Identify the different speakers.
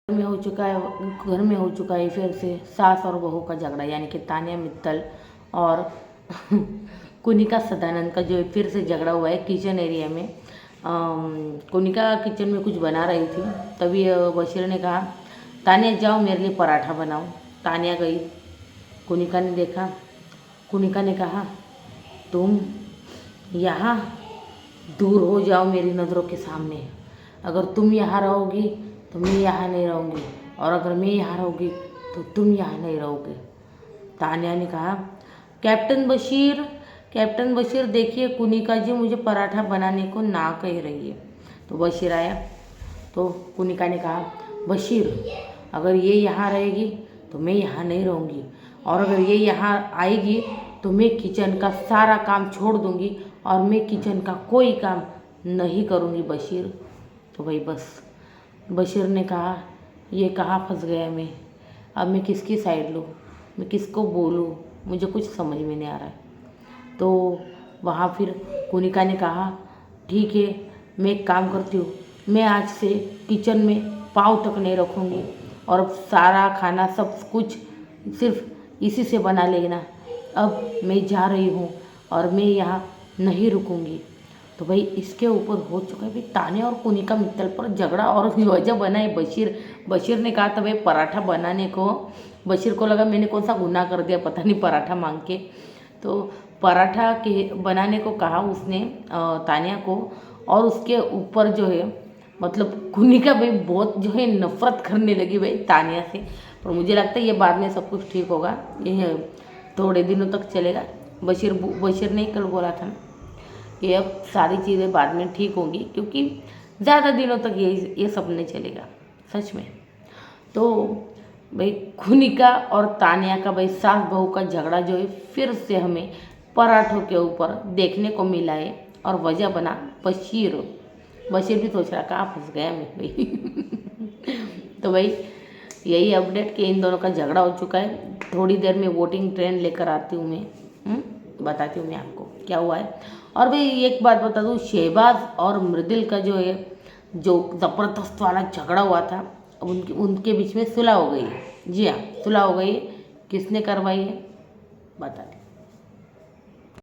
Speaker 1: घर में हो चुका है फिर से सास और बहू का झगड़ा, यानी कि तान्या मित्तल और कुनिका सदानंद का जो फिर से झगड़ा हुआ है किचन एरिया में। कुनिका किचन में कुछ बना रही थी, तभी बशीर ने कहा तान्या जाओ मेरे लिए पराठा बनाओ। तान्या गई, कुनिका ने देखा, कुनिका ने कहा तुम यहाँ दूर हो जाओ मेरी नज़रों के सामने, अगर तुम यहाँ रहोगी तो मैं यहाँ नहीं रहूँगी, और अगर मैं यहाँ रहूँगी तो तुम यहाँ नहीं रहोगे। तान्या ने कहा कैप्टन बशीर देखिए कुनिका जी मुझे पराठा बनाने को ना कह रही है। तो बशीर आया, तो कुनिका ने कहा बशीर अगर ये यहाँ रहेगी तो मैं यहाँ नहीं रहूँगी, और अगर ये यहाँ आएगी तो मैं किचन का सारा काम छोड़ दूँगी और मैं किचन का कोई काम नहीं करूँगी बशीर। तो भाई बस बशीर ने कहा ये कहाँ फंस गया मैं, अब मैं किसकी साइड लूँ, मैं किसको बोलूँ, मुझे कुछ समझ में नहीं आ रहा है। तो वहाँ फिर कुनिका ने कहा ठीक है मैं एक काम करती हूँ, मैं आज से किचन में पाँव तक नहीं रखूँगी और अब सारा खाना सब कुछ सिर्फ इसी से बना लेना, अब मैं जा रही हूँ और मैं यहाँ नहीं रुकूँगी। तो भाई इसके ऊपर हो चुका है भाई तान्या और कुनिका मित्तल पर झगड़ा, और वजह बना है बशीर ने कहा था भाई पराठा बनाने को, बशीर को लगा मैंने कौन सा गुनाह कर दिया पता नहीं पराठा मांग के, तो पराठा के बनाने को कहा उसने तान्या को, और उसके ऊपर जो है मतलब कुनिका भाई बहुत जो है नफरत करने लगी भाई तान्या से। पर मुझे लगता है ये बाद में सब कुछ ठीक होगा, ये थोड़े दिनों तक चलेगा। बशीर ने कल बोला था कि अब सारी चीज़ें बाद में ठीक होंगी, क्योंकि ज़्यादा दिनों तक ये सब नहीं चलेगा सच में। तो भाई कुनिका और तान्या का भाई सास बहू का झगड़ा जो है फिर से हमें पराठों के ऊपर देखने को मिला है, और वजह बना बशीर भी सोच रहा कहाँ फंस गया मैं भाई। तो भाई यही अपडेट कि इन दोनों का झगड़ा हो चुका है। थोड़ी देर में वोटिंग ट्रेंड लेकर आती हूँ मैं, बताती हूँ मैं आपको क्या हुआ है। और भाई एक बात बता दूँ, शहबाज और मृदुल का जो है जो ज़बरदस्त वाला झगड़ा हुआ था, अब उनके बीच में सुलह हो गई है। जी हाँ सुलह हो गई है, किसने करवाई है बता दें।